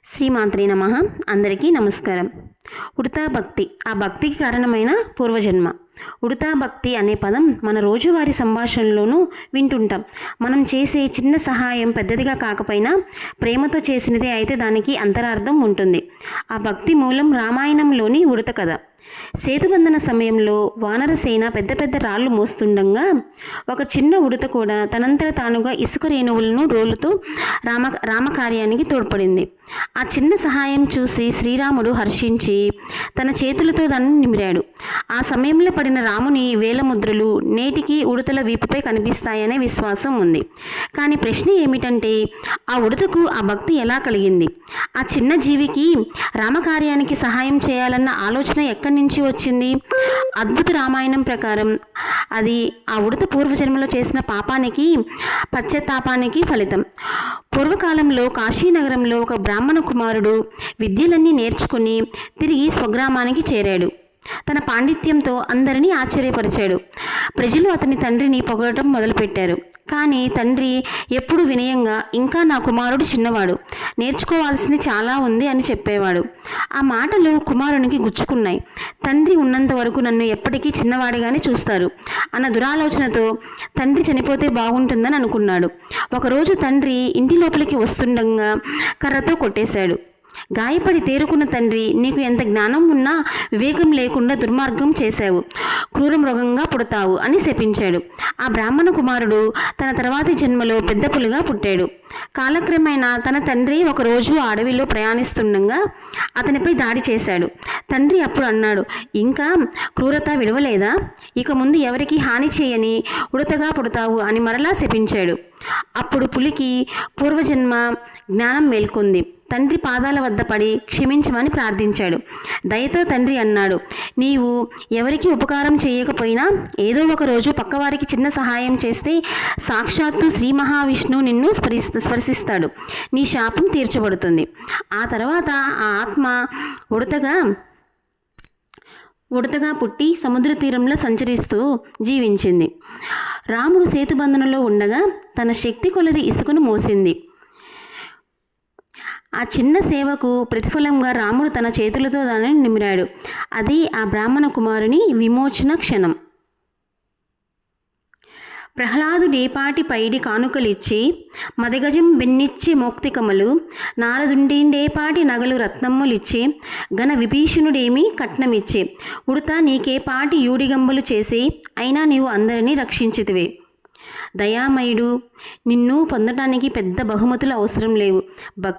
శ్రీమాత్రే నమః. అందరికీ నమస్కారం. ఉడతా భక్తి, ఆ భక్తికి కారణమైన పూర్వజన్మ. ఉడతా భక్తి అనే పదం మన రోజువారీ సంభాషణలోనూ వింటుంటాం. మనం చేసే చిన్న సహాయం పెద్దదిగా కాకపోయినా ప్రేమతో చేసినదే అయితే దానికి అంతరార్థం ఉంటుంది. ఆ భక్తి మూలం రామాయణంలోని ఉడత కథ. సేతుబంధన సమయంలో వానరసేన పెద్ద పెద్ద రాళ్ళు మోస్తుండగా ఒక చిన్న ఉడత కూడా తనంతట తానుగా ఇసుక రేణువులను రోలుతూ రామకార్యానికి తోడ్పడింది. ఆ చిన్న సహాయం చూసి శ్రీరాముడు హర్షించి తన చేతులతో దాన్ని నిమిరాడు. ఆ సమయంలో పడిన రాముని వేలముద్రలు నేటికి ఉడతల వీపుపై కనిపిస్తాయనే విశ్వాసం ఉంది. కానీ ప్రశ్న ఏమిటంటే, ఆ ఉడతకు ఆ భక్తి ఎలా కలిగింది? ఆ చిన్న జీవికి రామకార్యానికి సహాయం చేయాలన్న ఆలోచన ఎక్కడి నుంచి వచ్చింది? అద్భుత రామాయణం ప్రకారం అది ఆ ఉడత పూర్వజన్మలో చేసిన పాపానికి పశ్చాత్తాపానికి ఫలితం. పూర్వకాలంలో కాశీనగరంలో ఒక బ్రాహ్మణ కుమారుడు విద్యలన్నీ నేర్చుకుని తిరిగి స్వగ్రామానికి చేరాడు. తన పాండిత్యంతో అందరినీ ఆశ్చర్యపరిచాడు. ప్రజలు అతని తండ్రిని పొగడటం మొదలుపెట్టారు. కానీ తండ్రి ఎప్పుడు వినయంగా, ఇంకా నా కుమారుడు చిన్నవాడు, నేర్చుకోవాల్సింది చాలా ఉంది అని చెప్పేవాడు. ఆ మాటలు కుమారునికి గుచ్చుకున్నాయి. తండ్రి ఉన్నంత వరకు నన్ను ఎప్పటికీ చిన్నవాడిగానే చూస్తారు అన్న దురాలోచనతో తండ్రి చనిపోతే బాగుంటుందని అనుకున్నాడు. ఒకరోజు తండ్రి ఇంటి లోపలికి వస్తుండగా కర్రతో కొట్టేశాడు. గాయపడి తేరుకున్న తండ్రి, నీకు ఎంత జ్ఞానం ఉన్నా వివేకం లేకుండా దుర్మార్గం చేశావు, క్రూర మృగంగా పుడతావు అని శపించాడు. ఆ బ్రాహ్మణ కుమారుడు తన తర్వాతి జన్మలో పెద్ద పులిగా పుట్టాడు. కాలక్రమేణా తన తండ్రి ఒకరోజు అడవిలో ప్రయాణిస్తుండగా అతనిపై దాడి చేశాడు. తండ్రి అప్పుడు అన్నాడు, ఇంకా క్రూరత విడవలేదా? ఇక ముందు ఎవరికి హాని చేయని ఉడతగా పుడతావు అని మరలా శపించాడు. అప్పుడు పులికి పూర్వజన్మ జ్ఞానం మేల్కొంది. తండ్రి పాదాల వద్ద పడి క్షమించమని ప్రార్థించాడు. దయతో తండ్రి అన్నాడు, నీవు ఎవరికి ఉపకారం చేయకపోయినా ఏదో ఒక రోజు పక్కవారికి చిన్న సహాయం చేస్తే సాక్షాత్తు శ్రీ మహావిష్ణువు నిన్ను స్పర్శిస్తాడు, నీ శాపం తీర్చబడుతుంది. ఆ తర్వాత ఆ ఆత్మ ఉడతగా పుట్టి సముద్ర తీరంలో సంచరిస్తూ జీవించింది. రాముడు సేతుబంధనలో ఉండగా తన శక్తి కొలది ఇసుకను మోసింది. ఆ చిన్న సేవకు ప్రతిఫలంగా రాముడు తన చేతులతో దానిని నిమిరాడు. అది ఆ బ్రాహ్మణ కుమారుని విమోచన క్షణం. ప్రహ్లాదుడేపాటి పైడి కానుకలిచ్చి మదగజం బెన్నిచ్చి మోక్తికమలు, నారదుండేపాటి నగలు రత్నమ్ములిచ్చి ఘన విభీషణుడేమి కట్నమిచ్చి, ఉడతా నీకేపాటి యూడిగంబలు చేసి అయినా నీవు అందరినీ రక్షించితివే. దయామయుడు, నిన్ను పొందటానికి పెద్ద బహుమతులు అవసరం లేవు.